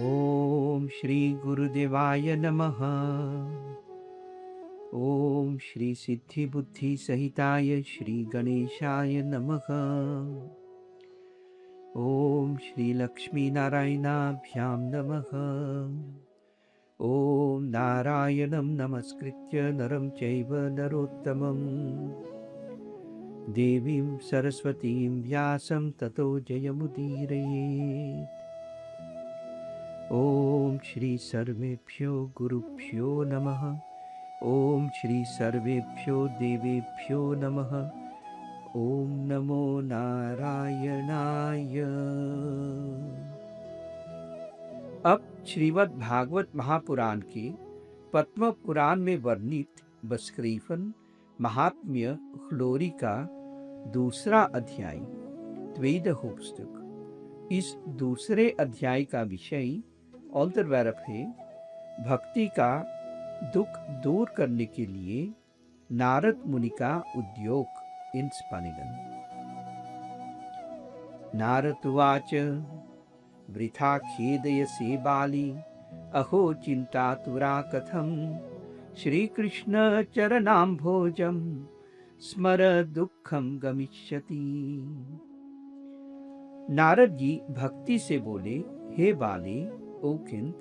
ओम श्री गुरुदेवाय नमः। ओम श्री सिद्धि बुद्धि सहिताय श्री गणेशाय नमः। ओम श्री लक्ष्मी नारायणाभ्यां नमः। ओम नारायणं नमस्कृत्य नरं चैव नरोत्तमं देवीं सरस्वतीं व्यासं ततो जयमुदीरयेत्। ओम श्री सर्वेभ्यो गुरुभ्यो नमः। ओम श्री सर्वेभ्यो देवेभ्यो नमः। ओम नमो नारायणाय। अब श्रीमद् भागवत महापुराण के पद्म पुराण में वर्णित बस्क्रीफन महात्म्य ह्लोरी का दूसरा अध्याय द्वेदहोपुस्तक। इस दूसरे अध्याय का विषय अंतर्वैरप है भक्ति का दुख दूर करने के लिए नारद मुनि का उद्योग इन स्पनिगन। नारद उवाच वृथा खेदयसे बाली अहो चिन्तातुरा कथं श्रीकृष्ण चरणाम्भोजं स्मर दुःखं गमिष्यति। नारद जी भक्ति से बोले, हे बाले, ओ किंत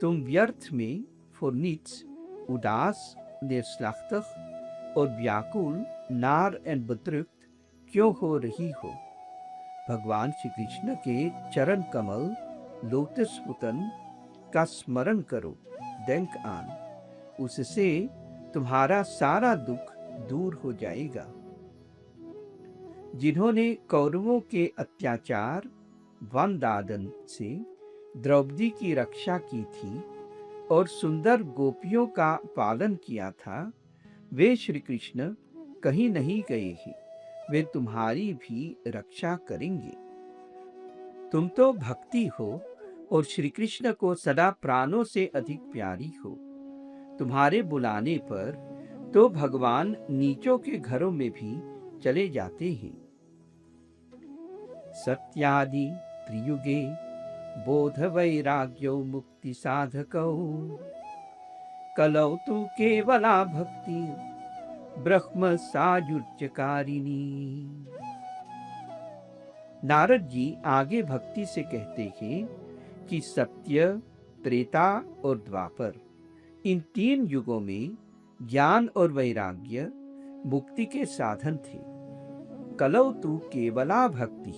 तुम व्यर्थ में फुर्निच उदास निर्श्लाघ्त और व्याकुल नार एंड bedrukt क्यों हो रही हो। भगवान श्री कृष्ण के चरण कमल लोटस पुतन का स्मरण करो, denk आन, उससे तुम्हारा सारा दुख दूर हो जाएगा। जिन्होंने कौरवों के अत्याचार वनदादन से द्रौपदी की रक्षा की थी और सुंदर गोपियों का पालन किया था, वे श्री कृष्ण कहीं नहीं गए हैं, वे तुम्हारी भी रक्षा करेंगे। तुम तो भक्ति हो और श्री कृष्ण को सदा प्राणों से अधिक प्यारी हो। तुम्हारे बुलाने पर तो भगवान नीचों के घरों में भी चले जाते हैं। सत्यादि त्रियुगे बोध वैराग्यो मुक्ति साधकौ कलौ तु केवला भक्ति ब्रह्म सायुज्यकारिणी। नारद जी आगे भक्ति से कहते हैं कि सत्य, त्रेता और द्वापर, इन तीन युगों में ज्ञान और वैराग्य मुक्ति के साधन थे। कलौ तु केवला भक्ति,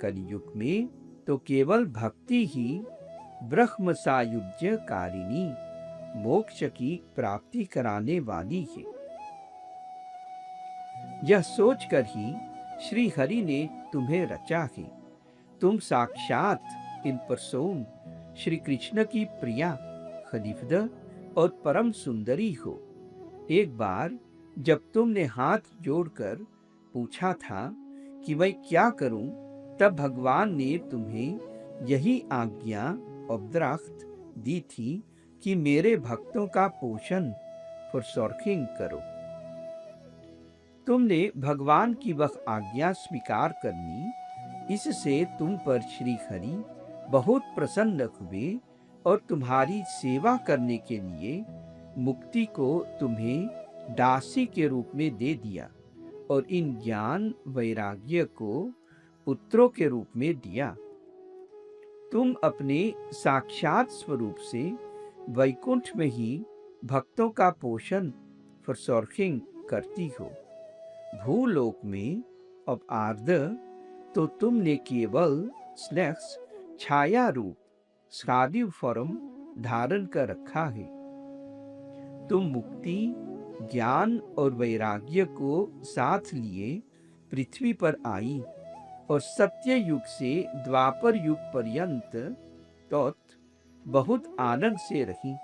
कलयुग में तो केवल भक्ति ही ब्रह्म सायुज्य कारिणी, मोक्ष की प्राप्ति कराने वाली है। यह सोचकर ही श्री हरि ने तुम्हें रचा है। तुम साक्षात इन परसोन श्री कृष्ण की प्रिया, खलीफद और परम सुंदरी हो। एक बार जब तुमने हाथ जोड़कर पूछा था कि मैं क्या करूं, तब भगवान ने तुम्हें यही आज्ञा उपद्रव्त दी थी कि मेरे भक्तों का पोषण फॉरसॉर्किंग करो। तुमने भगवान की वह आज्ञा स्वीकार करनी, इससे तुम पर श्री हरि बहुत प्रसन्न हुए और तुम्हारी सेवा करने के लिए मुक्ति को तुम्हें दासी के रूप में दे दिया और इन ज्ञान वैराग्य को पुत्रों के रूप में दिया। तुम अपने साक्षात स्वरूप से वैकुंठ में ही भक्तों का पोषण फॉरसॉर्किंग करती हो। भूलोक में अब आर्द तो तुमने केवल स्लेक्स छाया रूप स्कादिव फॉर्म धारण कर रखा है। तुम मुक्ति, ज्ञान और वैराग्य को साथ लिए पृथ्वी पर आई और सत्य युग से द्वापर युग पर्यंत बहुत आनंद से रही।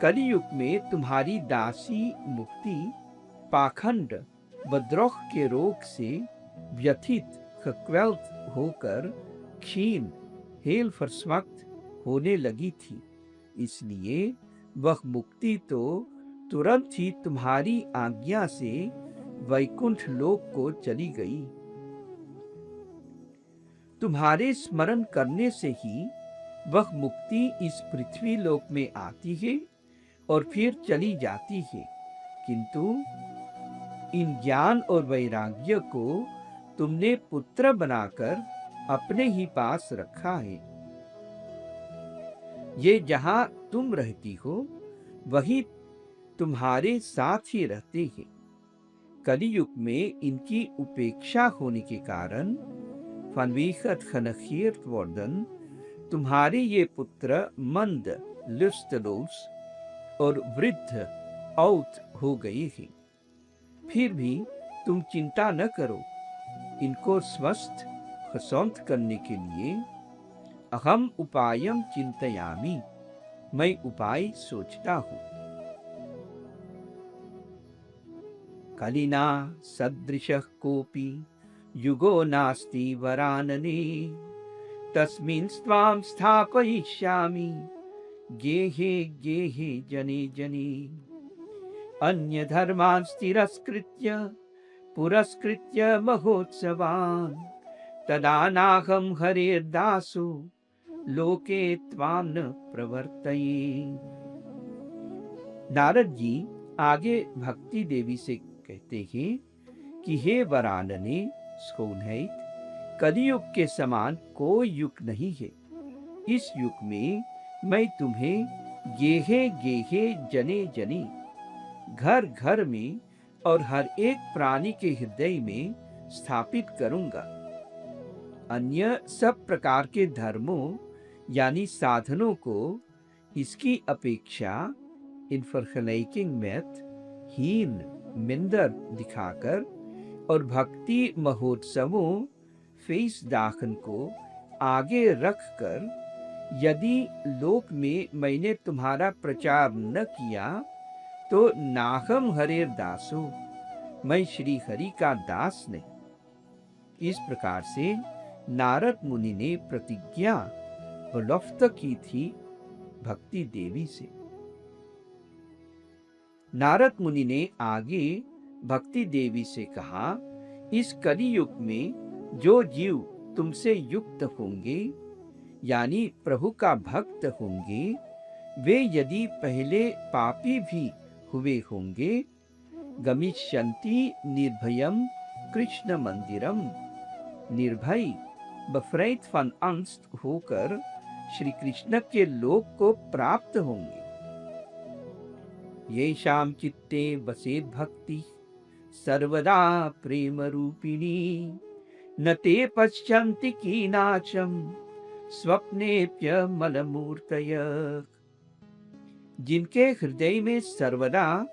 कलियुग में तुम्हारी दासी मुक्ति पाखंड बद्रोह के रोग से व्यथित खक्वेल्थ होकर क्षीण हेल फरस्वक्त होने लगी थी। इसलिए वह मुक्ति तो तुरंत ही तुम्हारी आज्ञा से वैकुंठ लोक को चली गई। तुम्हारे स्मरण करने से ही वह मुक्ति इस पृथ्वी लोक में आती है और फिर चली जाती है, किंतु इन ज्ञान और वैराग्य को तुमने पुत्र बनाकर अपने ही पास रखा है। ये जहां तुम रहती हो वही तुम्हारे साथ ही रहते हैं। कलियुग में इनकी उपेक्षा होने के कारण vanwege genegeerd worden तुम्हारे ये पुत्र मंद, lusteloos और वृद्ध औत हो गए हैं। फिर भी तुम चिंता न करो, इनको स्वस्थ gezond करने के लिए अहम उपायम चिंतयामि, मैं उपाय सोचता हूँ। कलिना सदृशः कोपि युगो नास्ति वरानने, तस्मिन् त्वां स्थापयिष्यामि गेहे गेहे जने जने। अन्य धर्मान् तिरस्कृत्य पुरस्कृत्य महोत्सवान्, तदा नाहं हरेर्दासो लोके त्वां न प्रवर्तये। नारद जी आगे भक्ति देवी से कहते हैं कि हे वरानने, schoonheid, कलियुग के समान कोई युग नहीं है। इस युग में मैं तुम्हें गेहे गेहे जने जने, घर घर में और हर एक प्राणी के हृदय में स्थापित करूंगा। अन्य सब प्रकार के धर्मों यानी साधनों को इसकी अपेक्षा इन vergelijking met हीन मिंदर दिखाकर और भक्ति महोत्सवों feestdagen को आगे रखकर यदि लोक में मैंने तुम्हारा प्रचार न किया तो नाहम हरेर दासो, मैं श्री हरि का दास नहीं। इस प्रकार से नारद मुनि ने प्रतिज्ञा बलफ्त की थी भक्ति देवी से। नारद मुनि ने आगे भक्ति देवी से कहा, इस कलियुग में जो जीव तुमसे युक्त होंगे यानी प्रभु का भक्त होंगे, वे यदि पहले पापी भी हुए होंगे, गमिष्यन्ति निर्भयम कृष्ण मंदिरम, निर्भय बफ्रैत फन अंस्त होकर श्री कृष्ण के लोक को प्राप्त होंगे। येषां चित्ते वसेत् भक्ति सर्वदा प्रेम रूपिणी, न ते पश्यन्ति कीनाचम स्वप्नेऽप्यमलमूर्तयः। जिनके हृदय में सर्वदा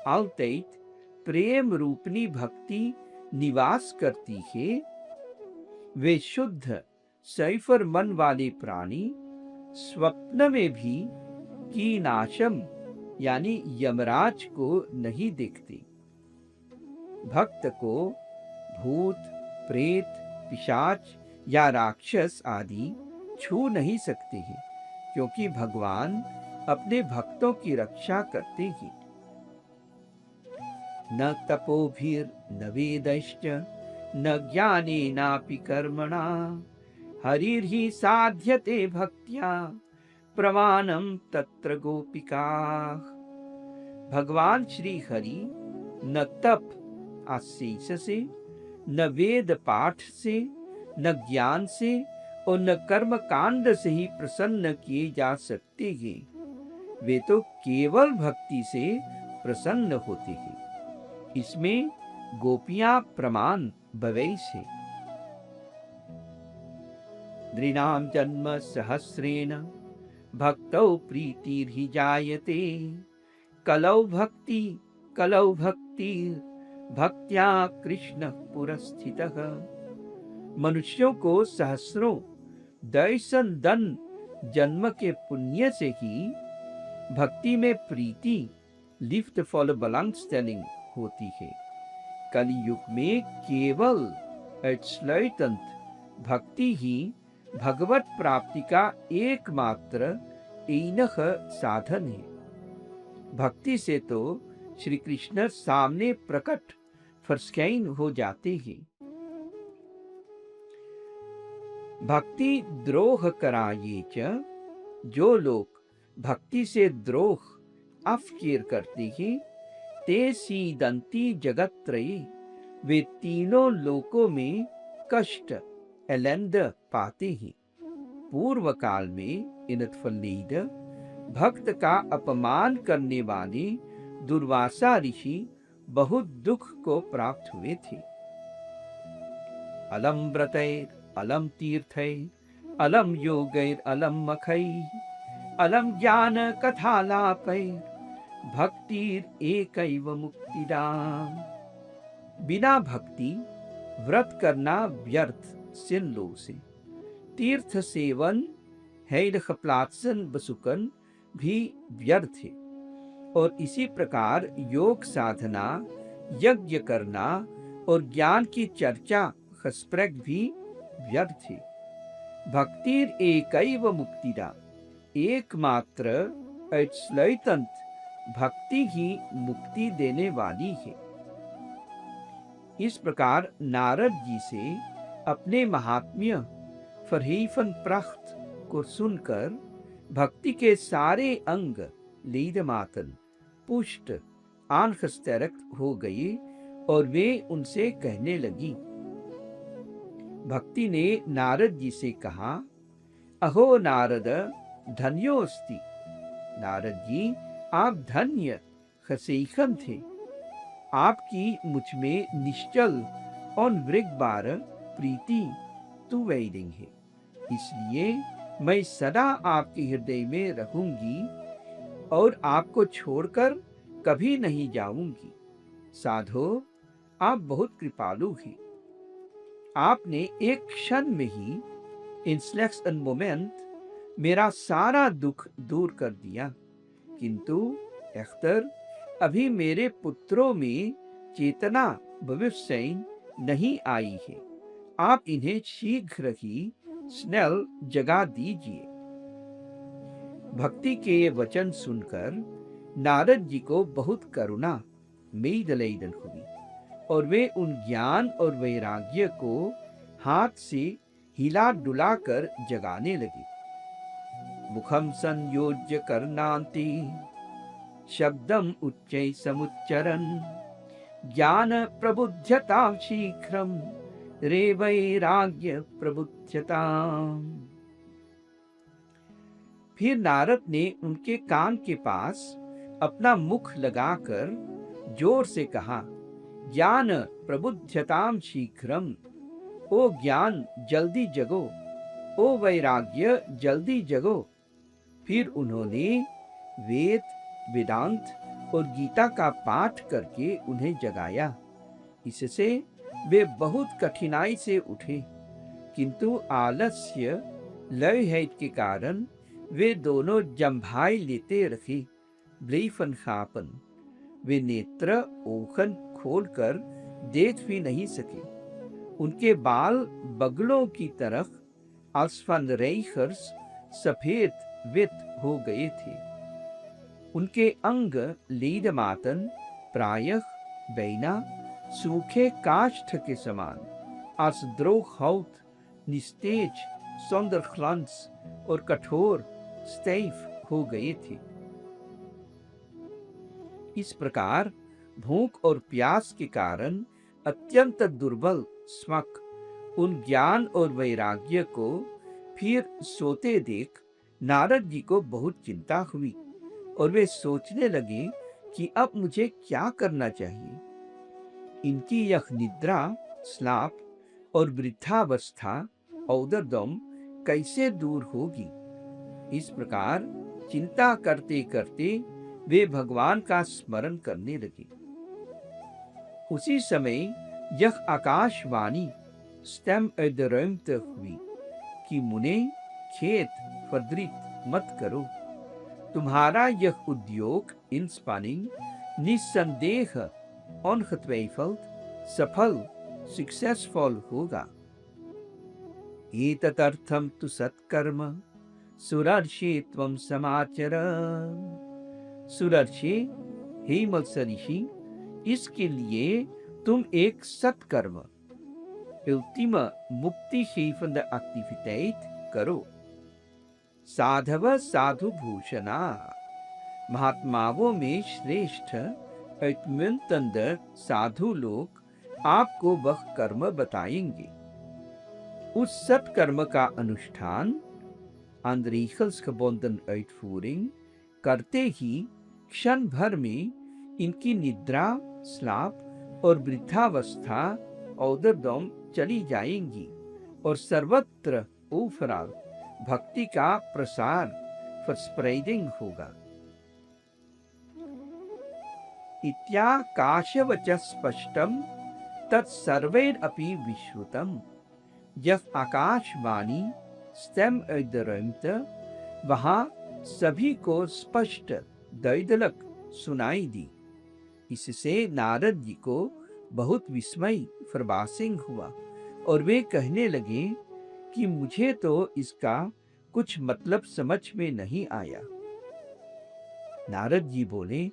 अल्तैत प्रेम रूपनी भक्ति निवास करती है, वे शुद्ध सैफर मन वाले प्राणी स्वप्न में भी कीनाशम यानी यमराज को नहीं देखते। भक्त को भूत, प्रेत, पिशाच या राक्षस आदि छू नहीं सकते हैं, क्योंकि भगवान अपने भक्तों की रक्षा करते हैं। न तपोभिर न वेदैश्च न ज्ञानेनापि कर्मणा, हरिर्हि साध्यते भक्त्या प्रमाणम तत्र गोपिकाः। भगवान श्री हरि न तप आशीष से, न वेद पाठ से, न ज्ञान से और न कर्म कांड से ही प्रसन्न किए जा सकते हैं। वे तो केवल भक्ति से प्रसन्न होते हैं। इसमें गोपियां प्रमाण भवेश है। नृणाम जन्म सहस्रेण भक्तौ प्रीतिर्हि जायते, कलौ भक्ति भक्त्या कृष्ण पुरस्थितः। मनुष्यों को सहस्रों दैसन दन जन्म के पुण्य से ही भक्ति में प्रीति लिफ्ट फॉल belangstelling होती है। कलियुग में केवल उitsluitend भक्ति ही भगवत प्राप्ति का एकमात्र एनह साधन है। भक्ति से तो श्री कृष्ण सामने प्रकट फरस्कैन हो जाते हैं। भक्ति द्रोह कराये च, जो लोग भक्ति से द्रोह अफकीर करते हैं, ते सीदंती जगत त्रयी, वे तीनों लोकों में कष्ट एलंद पाते हैं। पूर्व काल में इनतफलीद भक्त का अपमान करने वाले दुर्वासा ऋषि बहुत दुख को प्राप्त हुए थे। अलम व्रतैर अलम तीर्थैर अलम योगैर अलम मखैर अलम ज्ञान कथालापैर भक्तिर एकैव मुक्तिदान। बिना भक्ति व्रत करना व्यर्थ सिल्लो से, तीर्थ सेवन हैडखप्लात्सन बसुकन भी व्यर्थ है, और इसी प्रकार योग साधना, यज्ञ करना और ज्ञान की चर्चा खस्प्रग भी व्यर्थ है। भक्तिर एकैव मुक्तिदा, एकमात्र ऐश्लैतंत भक्ति ही मुक्ति देने वाली है। इस प्रकार नारद जी से अपने महात्म्य फरहीफन प्रख्त को सुनकर भक्ति के सारे अंग लीदमातन पुष्ट आनखस्तरक्त हो गए और वे उनसे कहने लगी। भक्ति ने नारद जी से कहा, अहो नारद धन्योस्ति। नारद जी आप धन्य खसेखन थे। आपकी मुझ में निश्चल और वृगबार प्रीति तु वैदिंग है, इसलिए मैं सदा आपके हृदय में रहूंगी और आपको छोड़कर कभी नहीं जाऊंगी। साधो आप बहुत कृपालु हैं। आपने एक क्षण में ही इन स्लेक्स एंड मोमेंट मेरा सारा दुख दूर कर दिया, किंतु अख्तर अभी मेरे पुत्रों में चेतना भविष्य नहीं आई है। आप इन्हें शीघ्र ही स्नेल जगा दीजिए। भक्ति के ये वचन सुनकर नारद जी को बहुत करुणा मेदलेदन हुई और वे उन ज्ञान और वैराग्य को हाथ से हिला डुलाकर जगाने लगे। मुखम संयोज्य करनांति शब्दम उच्चै समुच्चरन् ज्ञान प्रबुध्यतां शीघ्रं रे वैराग्य प्रबुध्यताम्। फिर नारद ने उनके कान के पास अपना मुख लगाकर जोर से कहा, ज्ञान प्रबुध्यतां शीघ्रम, ओ ज्ञान जल्दी जगो, ओ वैराग्य जल्दी जगो। फिर उन्होंने वेद, वेदांत और गीता का पाठ करके उन्हें जगाया। इससे वे बहुत कठिनाई से उठे, किंतु आलस्य लय है के कारण वे दोनों जम्भाई लेते रहे। ब्लीफन खापन, वे नेत्र ओखन खोलकर देख भी नहीं सके। उनके बाल बगलों की तरफ आसफन रेखर्स सफेद वित हो गए थे। उनके अंग लीदमातन प्रायः बैना सूखे काष्ठ के समान असद्रोहौत निस्तेज सौंदर्यख्लांस और कठोर स्टैफ हो गए थे। इस प्रकार भूख और प्यास के कारण अत्यंत दुर्बल स्मक उन ज्ञान और वैराग्य को फिर सोते देख नारद जी को बहुत चिंता हुई और वे सोचने लगे कि अब मुझे क्या करना चाहिए। इनकी यह निद्रा, स्लाप और वृद्धावस्था औदरदम कैसे दूर होगी। इस प्रकार चिंता करते करते वे भगवान का स्मरण करने लगे। उसी समय यह आकाशवाणी स्टेम एदरम्त हुई कि मुने खेत फद्रित मत करो। तुम्हारा यह उद्योग इन स्पानिंग निस्संदेह अनहत्वेफल सफल सक्सेसफुल होगा। एतदर्थम तु सत्कर्म सुरर्षि त्वं समाचर। सुरर्षि, हे मत्स्य ऋषि, इसके लिए तुम एक सत्कर्म, ultieme मुक्तिgevende activiteit करो। साधव साधु भूषणा, महात्माओं में श्रेष्ठ uitmuntende साधु लोग आपको वह कर्म बताएंगे। उस सत्कर्म का अनुष्ठान aan de regels gebonden uitvoering करते ही क्षण भर में इनकी निद्रा, स्लाप और वृद्धावस्था औदरदम चली जाएंगी और सर्वत्र ओवरऑल भक्ति का प्रसार verspreiding होगा। इत्याकाशवच स्पष्टम तत्सर्वैरपि विश्रुतम। जब Akashvani stem uit de ruimte, वहां सभी को स्पष्ट दुइदलक सुनाई दी। इससे नारद जी को बहुत विस्मय फरबासिंग हुआ और वे कहने लगे कि मुझे तो इसका कुछ मतलब समझ में नहीं आया। नारद जी बोले,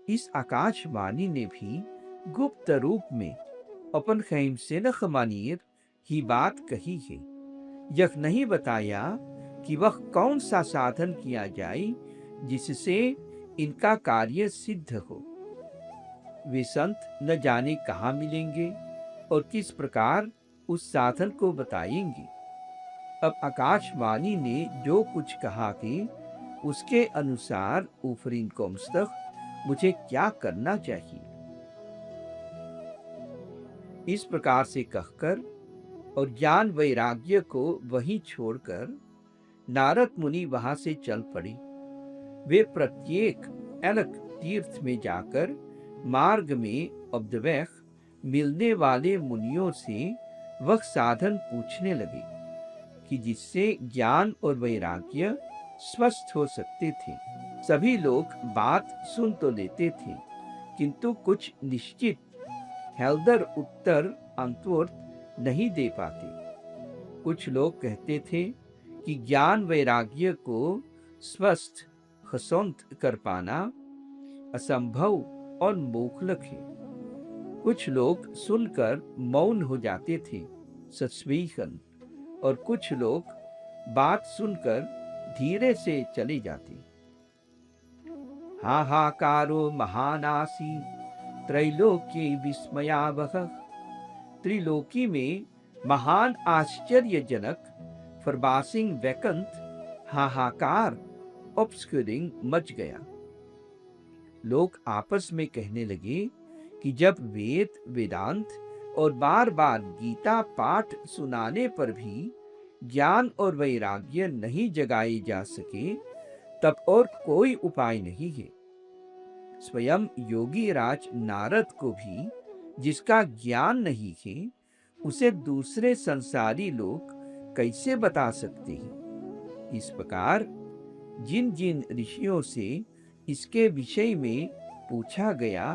इस आकाशवाणी ने भी गुप्त रूप में अपन खैम से न खमानीर ही बात कही है। यह नहीं बताया कि वह कौन सा साधन किया जाए जिससे इनका कार्य सिद्ध हो। वे संत न जाने कहाँ मिलेंगे और किस प्रकार उस साधन को बताएंगे। अब आकाशवाणी ने जो कुछ कहा कि उसके अनुसार overeenkomstig मुझे क्या करना चाहिए। इस प्रकार से कहकर और ज्ञान वैराग्य को वहीं छोड़कर नारद मुनि वहां से चल पड़े। वे प्रत्येक अलग तीर्थ में जाकर मार्ग में op de weg मिलने वाले मुनियों से वह साधन पूछने लगे कि जिससे ज्ञान और वैराग्य स्वस्थ हो सकते थे। सभी लोग बात सुन तो लेते थे, किंतु कुछ निश्चित हेल्दर उत्तर अंतर्थ नहीं दे पाते। कुछ लोग कहते थे कि ज्ञान वैराग्य को स्वस्थ हसंत कर पाना असंभव और मोखलक है। कुछ लोग सुनकर मौन हो जाते थे, सस्वीकन, और कुछ लोग बात सुनकर धीरे से चले जाते। हाहाकारो महानासी त्रैलोक्य विस्मयावह। त्रिलोकी में महान आश्चर्यजनक फरबासिंग वैकंत हाहाकार ऑब्स्क्यूरिंग मच गया। लोग आपस में कहने लगे कि जब वेद, वेदांत और बार बार गीता पाठ सुनाने पर भी ज्ञान और वैराग्य नहीं जगाए जा सके, तब और कोई उपाय नहीं है। स्वयं योगी राज नारद को भी जिसका ज्ञान नहीं है, उसे दूसरे संसारी लोग कैसे बता सकते हैं। इस प्रकार जिन जिन ऋषियों से इसके विषय में पूछा गया,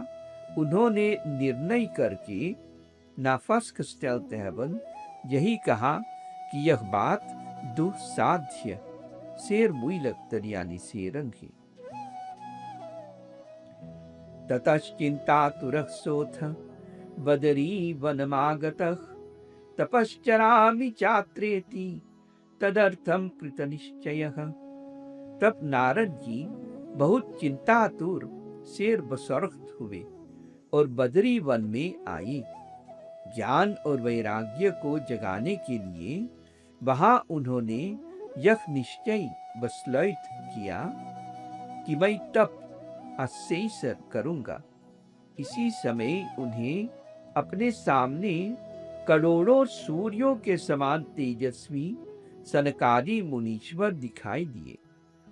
उन्होंने निर्णय करके नाफस्क स्टेल्थ हेवन यही कहा कि यह बात दुस्साध्य शेर मुइलक तरियानी सेरंग है। ततश्चिंतातुरः सोऽथ बदरी वनमागतः तपश्चरामि चात्रेति तदर्थम कृतनिश्चयः। तब नारद जी बहुत चिंतातुर शेर बसरख्त हुए और बदरी वन में आए। ज्ञान और वैराग्य को जगाने के लिए वहां उन्होंने यह निश्चय बसलैत किया कि मैं तप अशेषर करूंगा। इसी समय उन्हें अपने सामने करोड़ों सूर्यों के समान तेजस्वी सनकादि मुनीश्वर दिखाई दिए।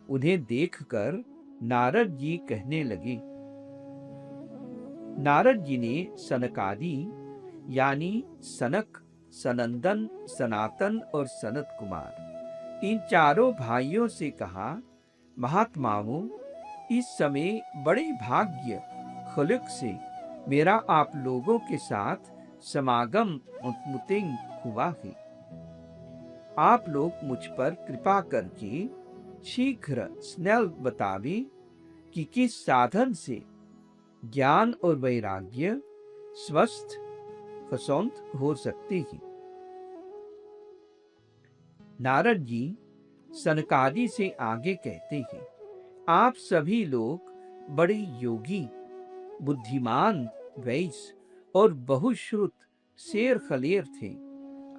उन्हें देखकर नारद जी कहने लगे। नारद जी ने सनकादि यानी सनक, सनंदन, सनातन और सनत कुमार इन चारों भाइयों से कहा, महात्माओं, इस समय बड़े भाग्य खलक से मेरा आप लोगों के साथ समागम उत्मुतिंग हुआ है। आप लोग मुझ पर कृपा करके शीघ्र स्नेल बतावे कि किस साधन से ज्ञान और वैराग्य स्वस्थ फसौंत हो सकते हैं। नारद जी सनकादि से आगे कहते हैं, आप सभी लोग बड़े योगी, बुद्धिमान, वैश्य और बहुश्रुत शेर खलेर थे।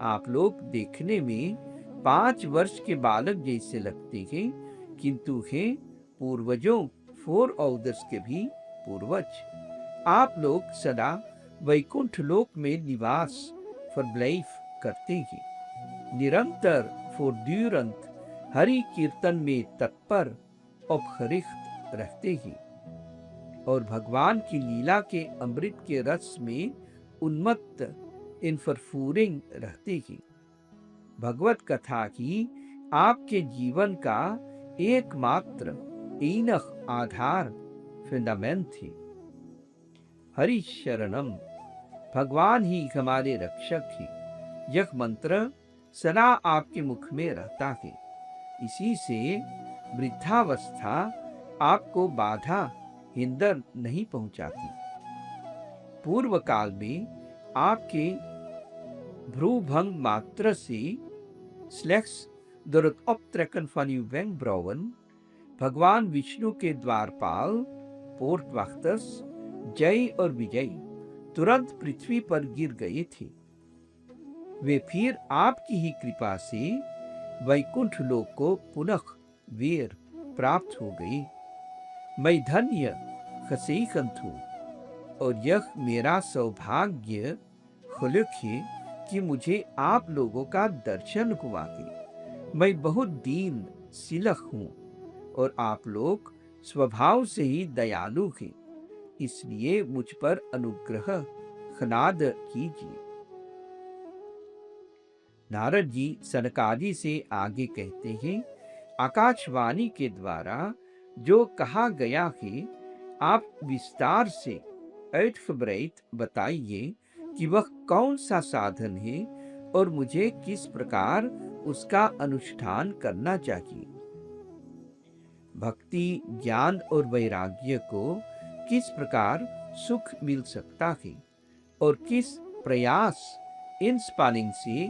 आप लोग देखने में 5 वर्ष के बालक जैसे लगते हैं, किंतु हैं पूर्वजों फोर ऑर्डर्स के भी पूर्वज। आप लोग सदा वैकुंठ लोक में निवास फॉरब्लाइफ करते हैं, निरंतर फॉरड्यूरंत हरि कीर्तन में तत्पर अपहरित रहते हैं और भगवान की लीला के अमृत के रस में उन्मत्त इनफरफूरिंग रहते हैं। भगवत कथा ही आपके जीवन का एकमात्र ईनख आधार फंडामेंट है। हरि शरणम, भगवान ही हमारे रक्षक हैं। यह मंत्र सदा आपके मुख में रहता है। इसी से वृद्धावस्था आपको बाधा हिंदर नहीं पहुंचाती। पूर्व काल में आपके भ्रूभंग मात्र से स्लेक्स door het optrekken van uw wenkbrauwen भगवान विष्णु के द्वारपाल पोर्टवाchters जय और विजय तुरंत पृथ्वी पर गिर गए थे। वे फिर आपकी ही कृपा से वैकुंठ लोक को पुनः वीर प्राप्त हो गए। मैं धन्य खसेखंत हूँ और यह मेरा सौभाग्य खुलक है कि मुझे आप लोगों का दर्शन हुआ है। मैं बहुत दीन सिलख हूँ और आप लोग स्वभाव से ही दयालु हैं, इसलिए मुझ पर अनुग्रह खनाद कीजिए। नारद जी सनकादि से आगे कहते हैं, आकाशवाणी के द्वारा जो कहा गया है आप विस्तार से uitgebreid बताइए कि वह कौन सा साधन है और मुझे किस प्रकार उसका अनुष्ठान करना चाहिए। भक्ति, ज्ञान और वैराग्य को किस प्रकार सुख मिल सकता है और किस प्रयास इन स्पालिंग से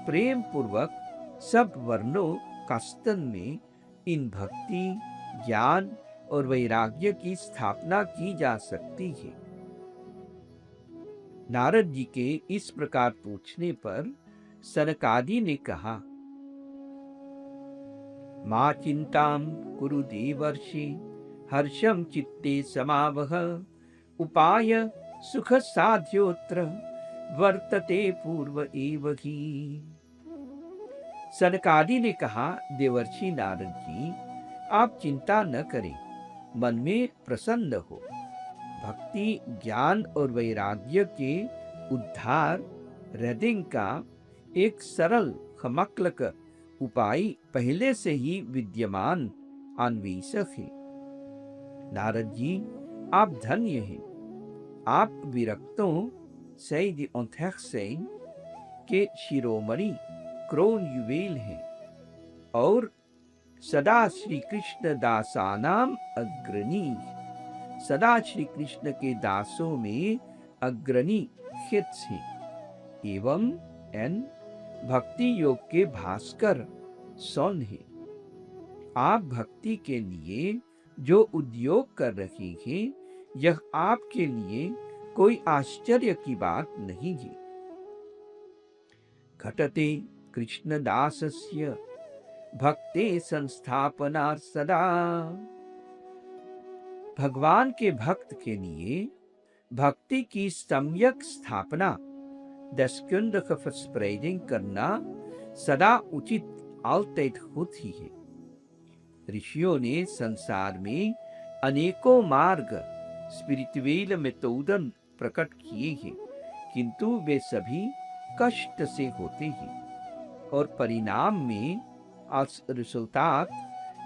प्रेम पूर्वक सब वर्णों का स्तन में इन भक्ति, ज्ञान और वैराग्य की स्थापना की जा सकती है। नारद जी के इस प्रकार पूछने पर सनकादि ने कहा, मा चिंताम कुरु देवर्षि हर्षम चित्ते समावह उपाय सुख साध्योत्र वर्तते पूर्व एव ही। सनकादि ने कहा, देवर्षि नारद जी आप चिंता न करें, मन में प्रसन्न हो। भक्ति, ज्ञान और वैराग्य के उद्धार हृदय का एक सरल खमक्लक उपाय पहले से ही विद्यमान अन्वेषक है। नारद जी आप धन्य हैं, आप विरक्तों सैद ऑन्थेक्सेन के शिरोमणि क्रोन युवेल हैं और सदा श्री कृष्ण दासानाम अग्रणी, सदा श्री कृष्ण के दासों में अग्रणी हित हैं एवं भक्ति योग के भास्कर सौन है। आप भक्ति के लिए जो उद्योग कर रहे हैं यह आपके लिए कोई आश्चर्य की बात नहीं है। घटते कृष्णदासस्य भक्ते संस्थापना सदा, भगवान के भक्त के लिए भक्ति की सम्यक स्थापना deskundige verspreiding करना सदा उचित altijd होती है। ऋषियों ने संसार में अनेकों मार्ग स्पिरिचुअल मेथोडन प्रकट किए हैं, किंतु वे सभी कष्ट से होते हैं और परिणाम में als resultaat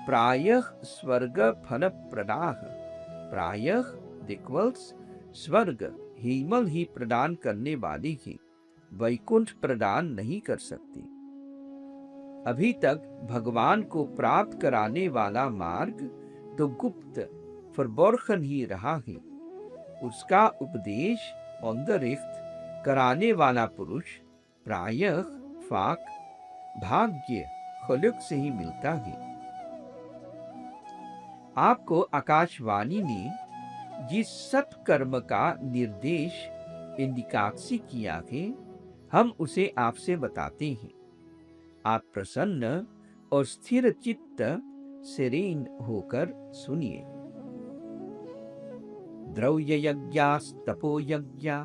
प्रायः स्वर्ग फल प्रदाह, प्रायः dikwijls स्वर्ग हिमल ही प्रदान करने वाली है, वैकुंठ प्रदान नहीं कर सकती। अभी तक भगवान को प्राप्त कराने वाला मार्ग तो गुप्त verborgen ही रहा है। उसका उपदेश onderricht कराने वाला पुरुष प्रायः फाक भाग्य खलुक से ही मिलता है। आपको आकाशवाणी ने जिस सत्कर्म का निर्देश इंदिकाक्षी किया है, हम उसे आपसे बताते हैं। आप प्रसन्न और स्थिर चित्त सेरेन होकर सुनिए। द्रव्य यज्ञास्तपो यज्ञा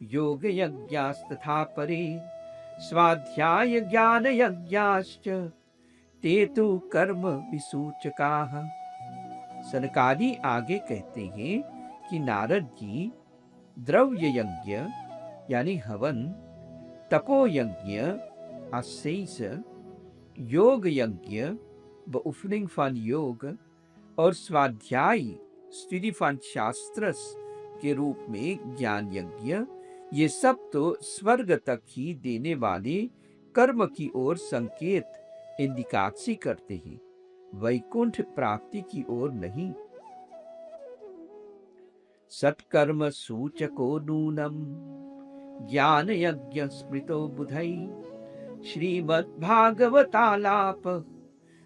योग यज्ञास्तथा परे स्वाध्याय ज्ञान यज्ञाश्च ते तु कर्म विसूचकाः। सनकादि आगे कहते हैं कि नारद जी द्रव्य यज्ञ यानी हवन, तपो यज्ञ ascese, योग यज्ञ beoefening van योग और स्वाध्याय study van शास्त्रस के रूप में ज्ञान यज्ञ, ये सब तो स्वर्ग तक ही देने वाले कर्म की ओर संकेत इंदिकाक्षी करते हैं, वैकुंठ प्राप्ति की ओर नहीं। सत्कर्म सूचको नूनम ज्ञान यज्ञ स्मृतो बुधै श्रीमद्भागवतालाप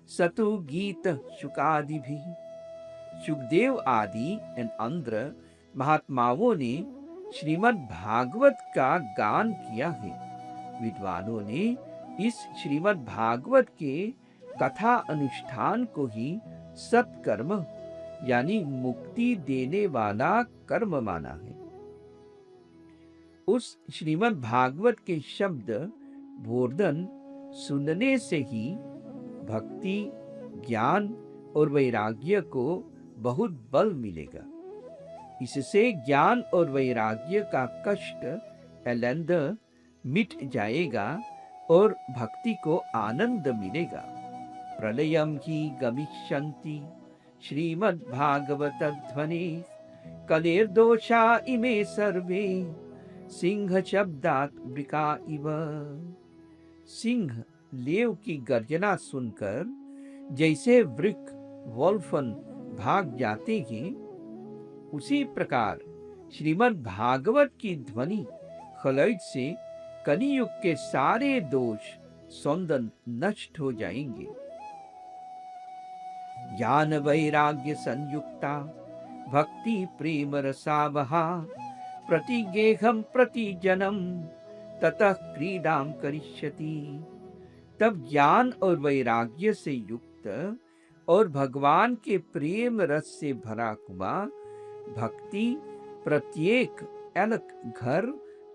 सतु गीत शुकादि भी। सुखदेव आदि एवं अंध्र महात्माओं ने श्रीमद् भागवत का गान किया है। विद्वानों ने इस श्रीमद् भागवत के कथा अनुष्ठान को ही सत्कर्म यानी मुक्ति देने वाला कर्म माना है। उस श्रीमद् भागवत के शब्द बोर्धन सुनने से ही भक्ति, ज्ञान और वैराग्य को बहुत बल मिलेगा। इससे ज्ञान और वैराग्य का कष्ट एलंद मिट जाएगा और भक्ति को आनंद मिलेगा। प्रलयम ही गमिष्यन्ति श्रीमद्भागवत ध्वनि कलेर्दोषा इमे सर्वे सिंह शब्दात वृका इव। सिंह लेव की गर्जना सुनकर जैसे वृक वोल्फन भाग जाते हैं, उसी प्रकार श्रीमद् भागवत की ध्वनि खलैत से कलियुग के सारे दोष सौंदन नष्ट हो जाएंगे। ज्ञान वैराग्य संयुक्ता भक्ति प्रेम रसावहा प्रतिगेहम प्रति जन्म ततः क्रीडां करिष्यति। तब ज्ञान और वैराग्य से युक्त और भगवान के प्रेम रस से भरा हुआ भक्ति प्रत्येक अलग घर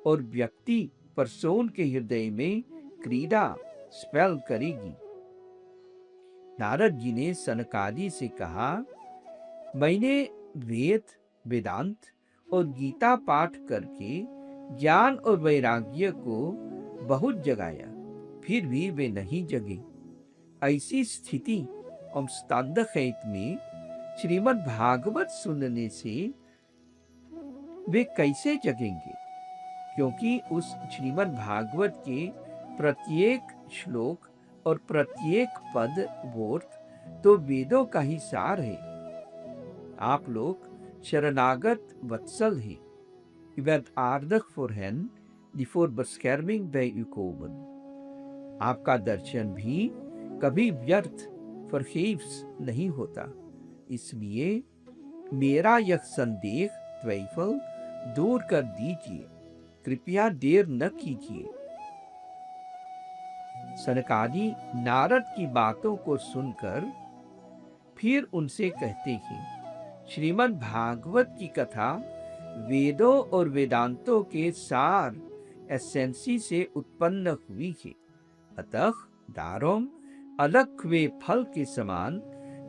और व्यक्ति परसोन के हृदय में क्रीड़ा स्पेल करेगी। नारद जी ने सनकादि से कहा, मैंने वेद, वेदांत और गीता पाठ करके ज्ञान और वैराग्य को बहुत जगाया, फिर भी वे नहीं जगे। ऐसी स्थिति omstandigheid में श्रीमद् भागवत सुनने से वे कैसे जगेंगे? क्योंकि उस श्रीमद् भागवत के प्रत्येक श्लोक और प्रत्येक पद वोर्थ तो वेदों का ही सार है। आप लोग शरणागत वत्सल है। U bent aardig voor hen die voor bescherming bij u komen. आपका दर्शन भी कभी व्यर्थ vergeefs नहीं होता। इसलिए मेरा यह संदेह त्वैफल दूर कर दीजिए, कृपया देर न कीजिए। सनकादि नारद की बातों को सुनकर फिर उनसे कहते हैं, श्रीमद् भागवत की कथा वेदों और वेदांतों के सार एसेंसी से उत्पन्न हुई है। अतः दारों अलग हुए फल के समान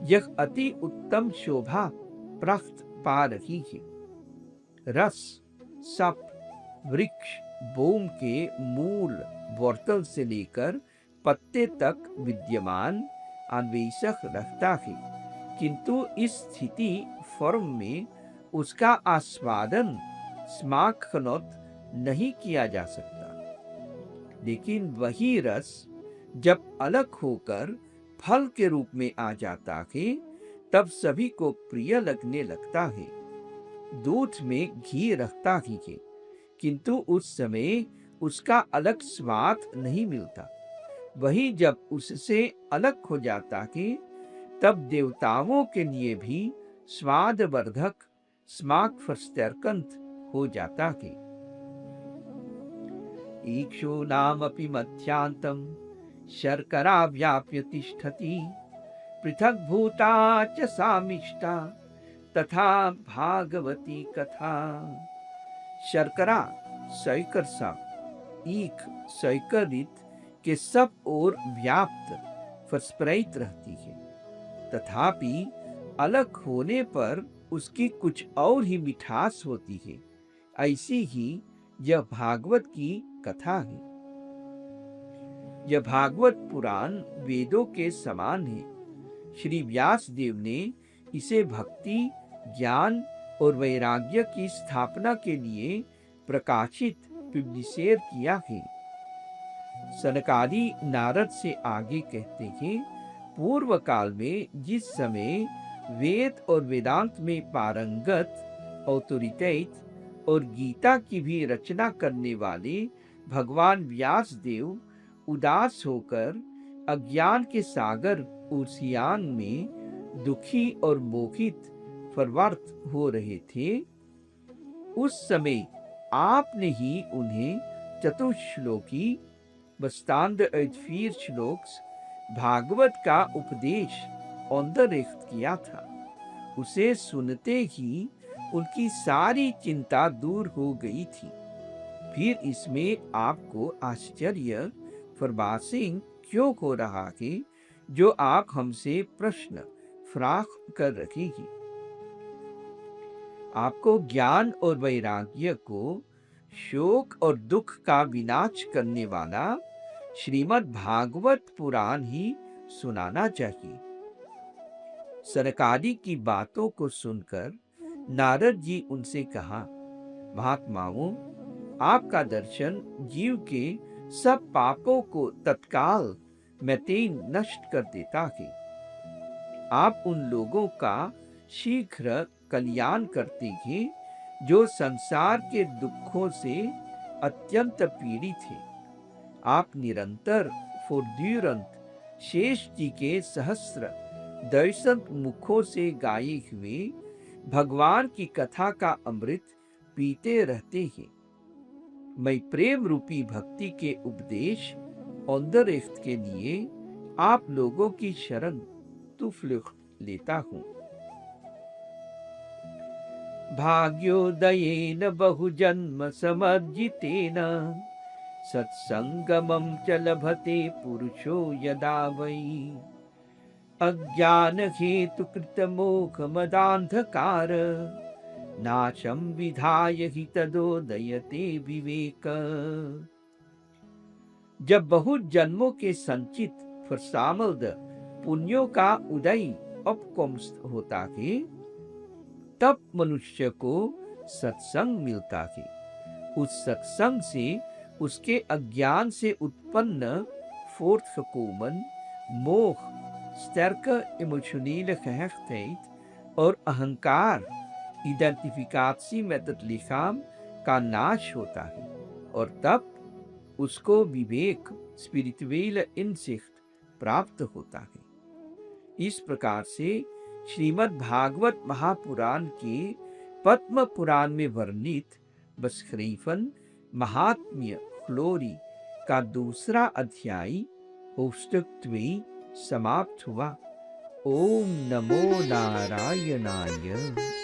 यह अति उत्तम शोभा प्राप्त पा रही है। रस, सप, वृक्ष, बोम के मूल वर्तल से लेकर पत्ते तक विद्यमान अन्वेषक रखता है, किंतु इस स्थिति फॉर्म में उसका आस्वादन स्माकनोत नहीं किया जा सकता। लेकिन वही रस जब अलग होकर फल के रूप में आ जाता है, तब सभी को प्रिय लगने लगता है। दूध में घी रखता ही है, किंतु उस समय उसका अलग स्वाद नहीं मिलता। वही जब उससे अलग हो जाता है, तब देवताओं के लिए भी स्वादवर्धक स्मार्ट फर्स्टर्कंत हो जाता है। ईक्षूणामपि मध्यांतं शर्करा व्याप्य तिष्ठति, पृथक् भूता च सामिष्टा तथा भागवती कथा। शर्करा सैकर सा, ईख सैकरित के सब ओर व्याप्त फस्प्रैत रहती है, तथापि अलग होने पर उसकी कुछ और ही मिठास होती है। ऐसी ही यह भागवत की कथा है। यह भागवत पुराण वेदों के समान है। श्री व्यास देव ने इसे भक्ति, ज्ञान और वैराग्य की स्थापना के लिए प्रकाशित पब्लिशेर किया है। सनकादि नारद से आगे कहते हैं, पूर्व काल में जिस समय वेद और वेदांत में पारंगत ऑथोरिटेट और गीता की भी रचना करने वाले भगवान व्यास देव उदास होकर अज्ञान के सागर उर्सियान में दुखी और मोहित फरवर्त हो रहे थे, उस समय आपने ही उन्हें चतुश्लोकी बस्तांद 4 श्लोक्स भागवत का उपदेश ऑन्दरेख्त किया था। उसे सुनते ही उनकी सारी चिंता दूर हो गई थी। फिर इसमें आपको आश्चर्य फरबासिंग क्यों हो रहा है, जो आप हमसे प्रश्न फ्राख कर रखेगी। आपको ज्ञान और वैराग्य को, शोक और दुख का विनाश करने वाला श्रीमद् भागवत पुराण ही सुनाना चाहिए। सनकादि की बातों को सुनकर नारद जी उनसे कहा, महात्माओं, आपका दर्शन जीव के सब पापों को तत्काल मैतेन नष्ट कर देता है। आप उन लोगों का शीघ्र कल्याण करते हैं जो संसार के दुखों से अत्यंत पीड़ित हैं। आप निरंतर फॉरड्यूरेंट शेष जी के सहस्र दर्शन मुखों से गाए हुए भगवान की कथा का अमृत पीते रहते हैं। मैं प्रेम रूपी भक्ति के उपदेश ऑन्दरेख्त के लिए आप लोगों की शरण तुफ्लुख लेता हूँ। भाग्योदयेन बहुजन्म समर्जितेन सत्संगमं च लभते पुरुषो यदा वै अज्ञान हेतु कृत मोह मदांधकार नाशं विधाय हि तदोदयते विवेक। जब बहुत जन्मों के संचित फरसामल्द पुण्यों का उदय अपकोम्स्त होता है, तब मनुष्य को सत्संग मिलता है। उस सत्संग से उसके अज्ञान से उत्पन्न voortgekomen मोह, sterke emotionele gehechtheid और अहंकार, identificatie met het lichaam, का नाश होता है और तब उसको विवेक, स्पिरिचुअल इंसिक्ट प्राप्त होता है। इस प्रकार से श्रीमद् भागवत महापुराण के पद्म पुराण में वर्णित बस्खरीफन महात्म्य ग्लोरी का दूसरा अध्याय होष्टक्त्वे समाप्त हुआ। ओम नमो नारायणाय।